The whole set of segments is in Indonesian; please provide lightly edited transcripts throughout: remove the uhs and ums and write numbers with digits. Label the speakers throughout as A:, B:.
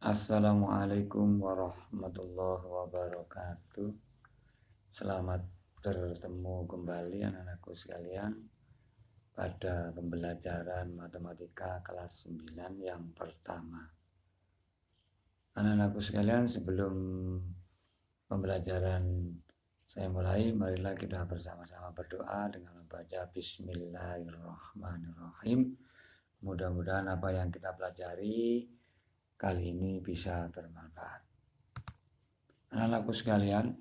A: Assalamualaikum warahmatullahi wabarakatuh. Selamat bertemu kembali anak-anakku sekalian pada pembelajaran matematika kelas 9 yang pertama. Anak-anakku sekalian, sebelum pembelajaran saya mulai, marilah kita bersama-sama berdoa dengan membaca Bismillahirrahmanirrahim. Mudah-mudahan apa yang kita pelajari kali ini bisa bermanfaat. Anak-anakku sekalian,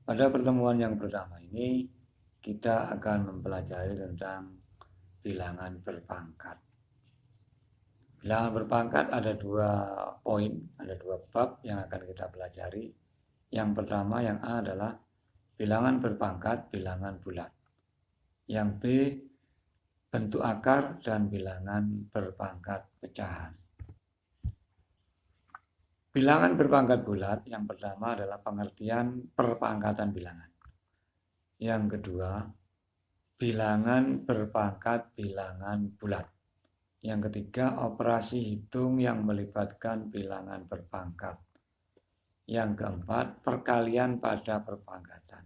A: pada pertemuan yang pertama ini kita akan mempelajari tentang bilangan berpangkat. Bilangan berpangkat ada dua poin, ada dua bab yang akan kita pelajari. Yang pertama, yang A adalah bilangan berpangkat bilangan bulat. Yang B, bentuk akar dan bilangan berpangkat pecahan. Bilangan berpangkat bulat yang pertama adalah pengertian perpangkatan bilangan. Yang kedua, bilangan berpangkat bilangan bulat. Yang ketiga, operasi hitung yang melibatkan bilangan berpangkat. Yang keempat, perkalian pada perpangkatan.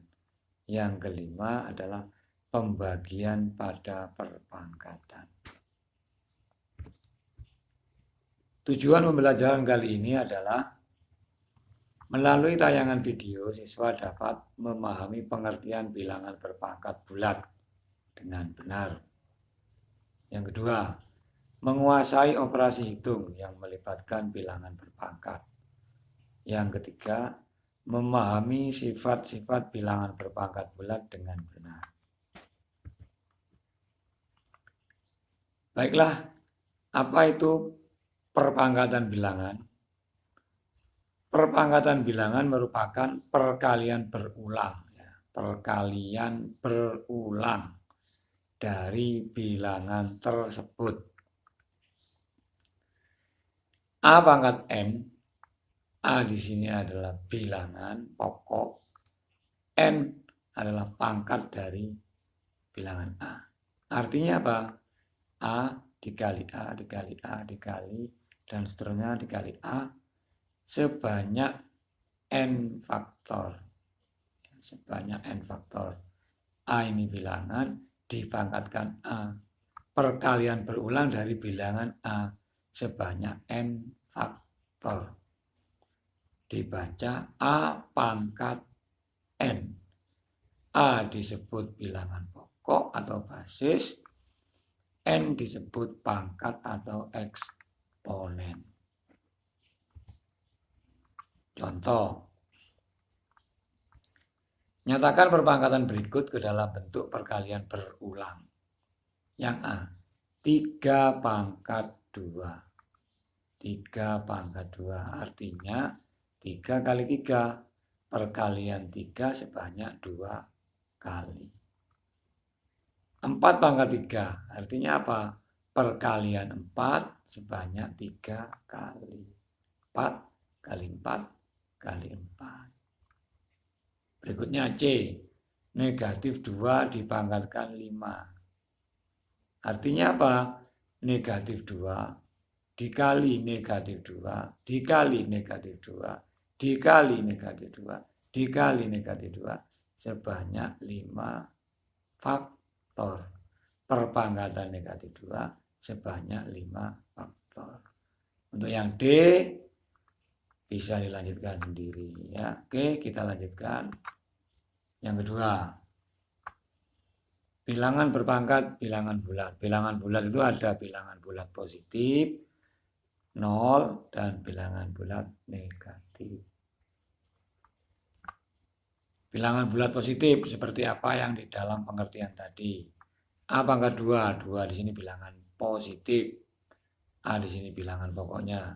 A: Yang kelima adalah pembagian pada perpangkatan. Tujuan pembelajaran kali ini adalah melalui tayangan video siswa dapat memahami pengertian bilangan berpangkat bulat dengan benar. Yang kedua, menguasai operasi hitung yang melibatkan bilangan berpangkat. Yang ketiga, memahami sifat-sifat bilangan berpangkat bulat dengan benar. Baiklah, apa itu perpangkatan bilangan? Perpangkatan bilangan merupakan perkalian berulang, perkalian berulang dari bilangan tersebut. A pangkat N, A di sini adalah bilangan pokok, N adalah pangkat dari bilangan A. Artinya apa? A dikali A dikali A dikali dan seterusnya dikali A sebanyak N faktor. Sebanyak N faktor. A ini bilangan dipangkatkan A. Perkalian berulang dari bilangan A sebanyak N faktor. Dibaca A pangkat N. A disebut bilangan pokok atau basis. N disebut pangkat atau eksponen. Contoh, nyatakan perpangkatan berikut ke dalam bentuk perkalian berulang. Yang A, 3 pangkat 2. 3 pangkat 2 artinya 3 kali 3. Perkalian 3 sebanyak 2 kali. 4 pangkat 3 artinya apa? Perkalian 4 sebanyak 3 kali. 4 kali 4 kali 4. Berikutnya C, negatif 2 dipangkatkan 5. Artinya apa? Negatif 2 dikali negatif 2 dikali negatif 2 dikali negatif 2 dikali negatif 2 sebanyak 5 faktor. Perpangkatan negatif 2 sebanyak 5 faktor. Untuk yang D bisa dilanjutkan sendiri ya. Oke, kita lanjutkan. Yang kedua, bilangan berpangkat bilangan bulat. Bilangan bulat itu ada bilangan bulat positif 0 dan bilangan bulat negatif. Bilangan bulat positif seperti apa yang di dalam pengertian tadi. A pangkat 2, 2 di sini bilangan positif. A di sini bilangan pokoknya.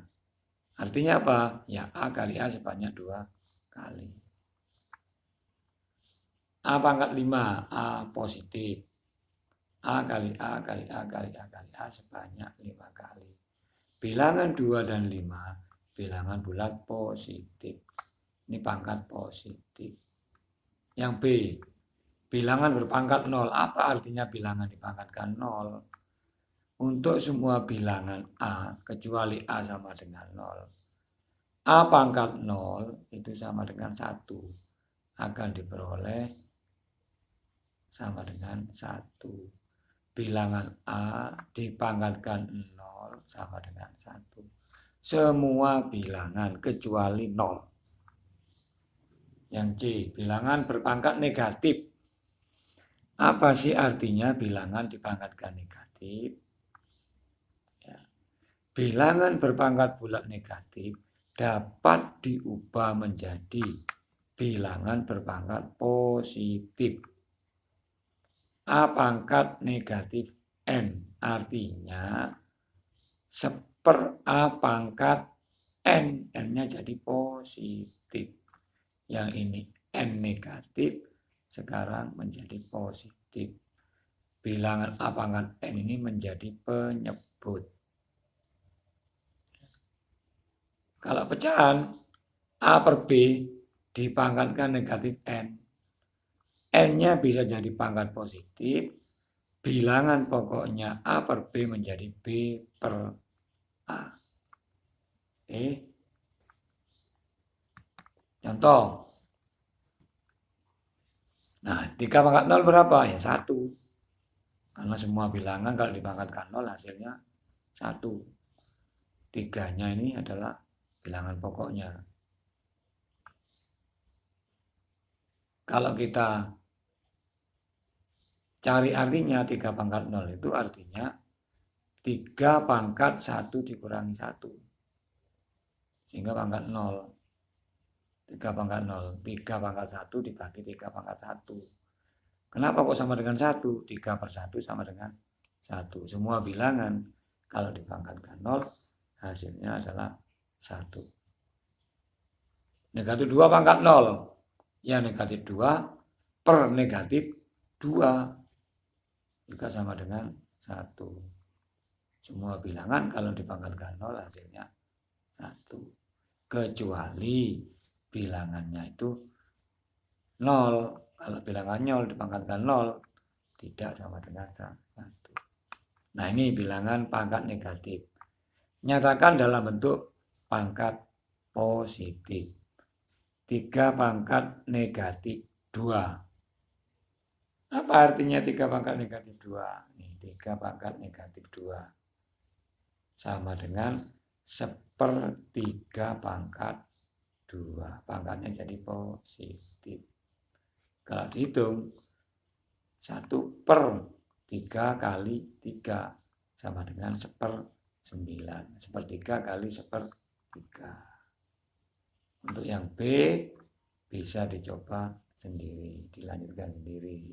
A: Artinya apa? Ya A kali A sebanyak 2 kali. A pangkat 5, A positif. A kali A kali A kali A kali A sebanyak 5 kali. Bilangan 2 dan 5 bilangan bulat positif. Ini pangkat positif. Yang B, bilangan berpangkat 0. Apa artinya bilangan dipangkatkan 0? Untuk semua bilangan A kecuali A sama dengan 0. A pangkat 0 itu sama dengan 1. Akan diperoleh sama dengan 1. Bilangan A dipangkatkan 0 sama dengan 1. Semua bilangan kecuali 0. Yang C, bilangan berpangkat negatif. Apa sih artinya bilangan dipangkatkan negatif? Ya. Bilangan berpangkat bulat negatif dapat diubah menjadi bilangan berpangkat positif. A pangkat negatif N, artinya A pangkat N, N-nya jadi positif. Yang ini N negatif, sekarang menjadi positif. Bilangan A pangkat N ini menjadi penyebut. Kalau pecahan A per B dipangkatkan negatif N, N-nya bisa jadi pangkat positif, bilangan pokoknya A per B menjadi B per A. Oke. Contoh. Nah, 3 pangkat 0 berapa? Ya 1. Karena semua bilangan kalau dipangkatkan 0 hasilnya 1. 3-nya ini adalah bilangan pokoknya. Kalau kita cari artinya 3 pangkat 0 itu artinya 3 pangkat 1 dikurangi 1. Sehingga pangkat 0. 3 pangkat 0. 3 pangkat 1 dibagi 3 pangkat 1. Kenapa kok sama dengan 1? 3 per 1 sama dengan 1. Semua bilangan kalau dipangkatkan 0 hasilnya adalah 1. Negatif 2 pangkat 0. Ya negatif 2 per negatif 2 juga sama dengan 1. Semua bilangan kalau dipangkatkan 0 hasilnya 1. Kecuali bilangannya itu 0. Kalau bilangan 0 dipangkatkan 0 tidak sama dengan 1. Nah ini bilangan pangkat negatif. Nyatakan dalam bentuk pangkat positif. 3 pangkat negatif 2. Apa artinya 3 pangkat negatif 2? Nih, 3 pangkat negatif 2 sama dengan 1/3 pangkat 2. Pangkatnya jadi positif. Kalau dihitung 1/3 kali 3 sama dengan 1/9. 1/3 kali 1/3. Untuk yang B bisa dicoba sendiri, dilanjutkan sendiri.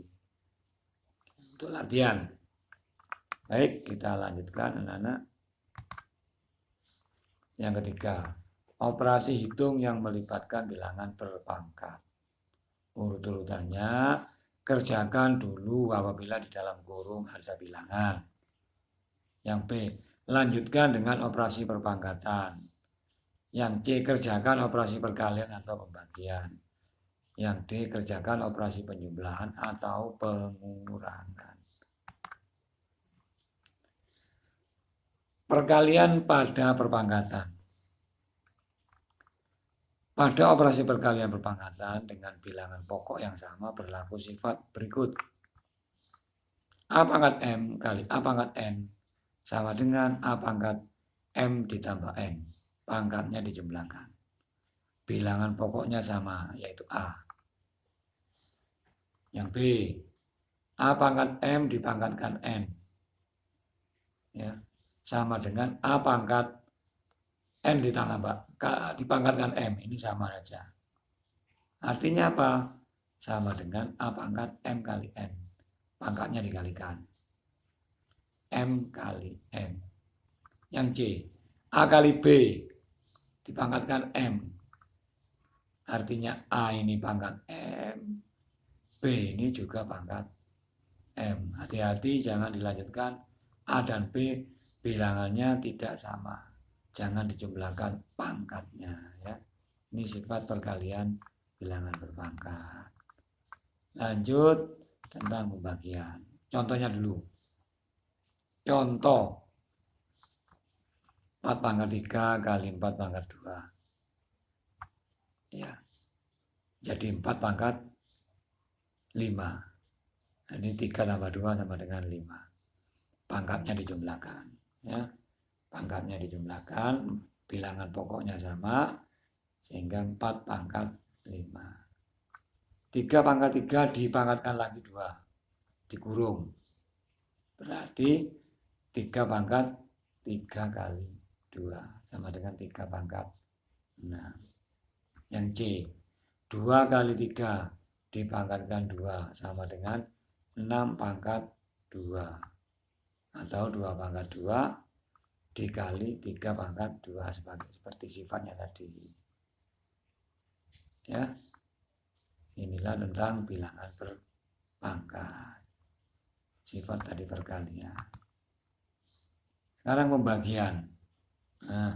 A: Untuk latihan. Baik, kita lanjutkan anak-anak. Yang ketiga, operasi hitung yang melibatkan bilangan berpangkat. Urut-urutannya, kerjakan dulu apabila di dalam kurung ada bilangan. Yang B, lanjutkan dengan operasi perpangkatan. Yang C, kerjakan operasi perkalian atau pembagian. Yang D, kerjakan operasi penjumlahan atau pengurangan. Perkalian pada perpangkatan. Pada operasi perkalian perpangkatan dengan bilangan pokok yang sama berlaku sifat berikut. A pangkat M kali A pangkat N sama dengan A pangkat M ditambah N. Pangkatnya dijumlahkan. Bilangan pokoknya sama, yaitu A. Yang B, A pangkat M dipangkatkan N. Ya, sama dengan A pangkat N dipangkatkan M, ini sama saja. Artinya apa? Sama dengan A pangkat M kali N. Pangkatnya dikalikan. M kali N. Yang C, A kali B dipangkatkan M. Artinya A ini pangkat M, B ini juga pangkat M. Hati-hati jangan dilanjutkan. A dan B bilangannya tidak sama. Jangan dijumlahkan pangkatnya ya. Ini sifat perkalian bilangan berpangkat. Lanjut tentang pembagian. Contohnya dulu. Contoh 4 pangkat 3 kali 4 pangkat 2. jadi 4 pangkat 5. Ini 3 tambah 2 sama dengan 5. Pangkatnya dijumlahkan. Ya. Pangkatnya dijumlahkan, bilangan pokoknya sama, sehingga 4 pangkat 5. 3 pangkat 3 dipangkatkan lagi 2, dikurung. Berarti 3 pangkat 3 kali 2 sama dengan 3 pangkat 6. Yang C, 2 kali 3 dipangkatkan 2 sama dengan 6 pangkat 2. Atau 2 pangkat 2 dikali 3 pangkat 2 seperti sifatnya tadi. Ya. Inilah tentang bilangan berpangkat. Sifat tadi perkalian. Sekarang pembagian. Nah,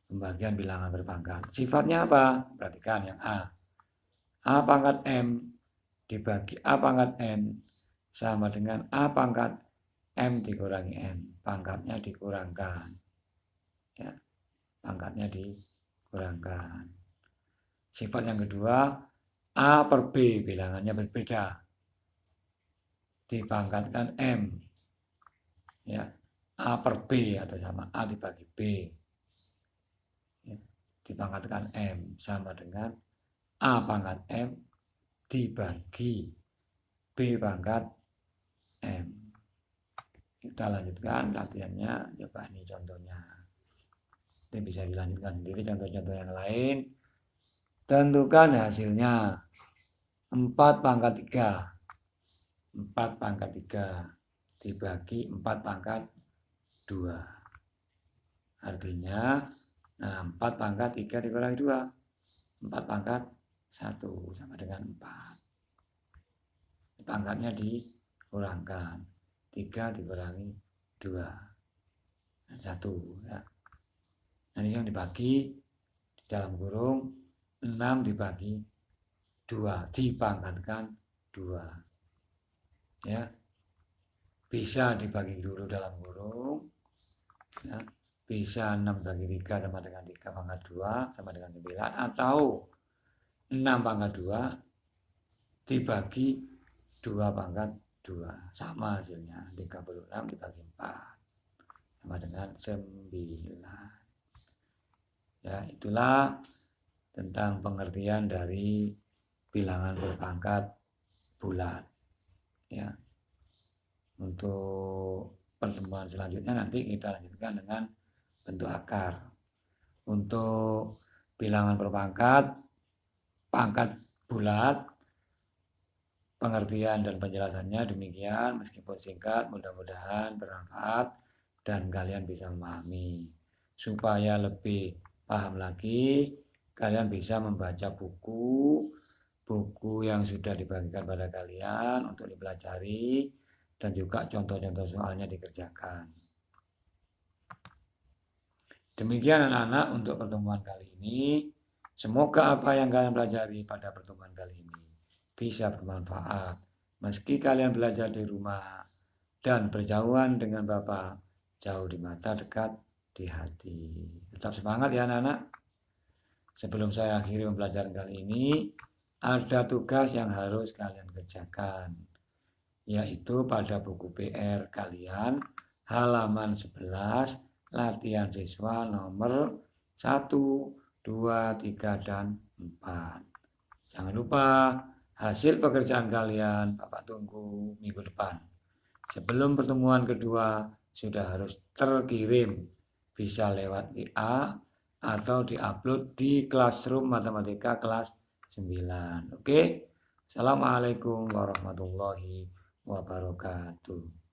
A: pembagian bilangan berpangkat. Sifatnya apa? Perhatikan yang A. A pangkat M dibagi A pangkat N sama dengan A pangkat M dikurangi N. Pangkatnya dikurangkan. Ya, pangkatnya dikurangkan. Sifat yang kedua, A per B bilangannya berbeda. Dipangkatkan M. Ya, A per B atau sama A dibagi B. Ya, dipangkatkan M sama dengan A pangkat M dibagi B pangkat M. Kita lanjutkan latihannya. Coba ini contohnya. Ini bisa dilanjutkan sendiri contoh-contoh yang lain. Tentukan hasilnya. 4 pangkat 3. 4 pangkat 3 dibagi 4 pangkat 2. Artinya 4 pangkat 3 dikurangi 2. 4 pangkat 1 sama dengan 4. Pangkatnya dikurangkan. 3 dikurangi 2. Dan 1. Ya. Nah, ini yang dibagi di dalam kurung 6 dibagi 2. Dipangkatkan 2. Ya. Bisa dibagi dulu dalam kurung. Ya. Bisa 6 bagi 3 sama dengan 3 pangkat 2 sama dengan 9. Atau 6 pangkat 2 dibagi 2 pangkat 2. Sama hasilnya. 36 dibagi 4. Sama dengan 9. Ya, itulah tentang pengertian dari bilangan berpangkat bulat. Ya. Untuk pertemuan selanjutnya nanti kita lanjutkan dengan bentuk akar. Untuk bilangan berpangkat, pangkat bulat, pengertian dan penjelasannya demikian. Meskipun singkat, mudah-mudahan bermanfaat dan kalian bisa memahami. Supaya lebih paham lagi, kalian bisa membaca buku yang sudah dibagikan pada kalian untuk dipelajari dan juga contoh-contoh soalnya dikerjakan. Demikian anak-anak untuk pertemuan kali ini. Semoga apa yang kalian pelajari pada pertemuan kali ini bisa bermanfaat. Meski kalian belajar di rumah dan berjauhan dengan Bapak, jauh di mata, dekat di hati. Tetap semangat ya anak-anak. Sebelum saya akhiri pembelajaran kali ini, ada tugas yang harus kalian kerjakan, yaitu pada buku PR kalian halaman 11 latihan siswa nomor 1, 2, 3, dan 4. Jangan lupa hasil pekerjaan kalian Bapak tunggu minggu depan. Sebelum pertemuan kedua sudah harus terkirim, bisa lewat WA atau diupload di Classroom Matematika kelas 9. Oke? Assalamualaikum warahmatullahi wabarakatuh.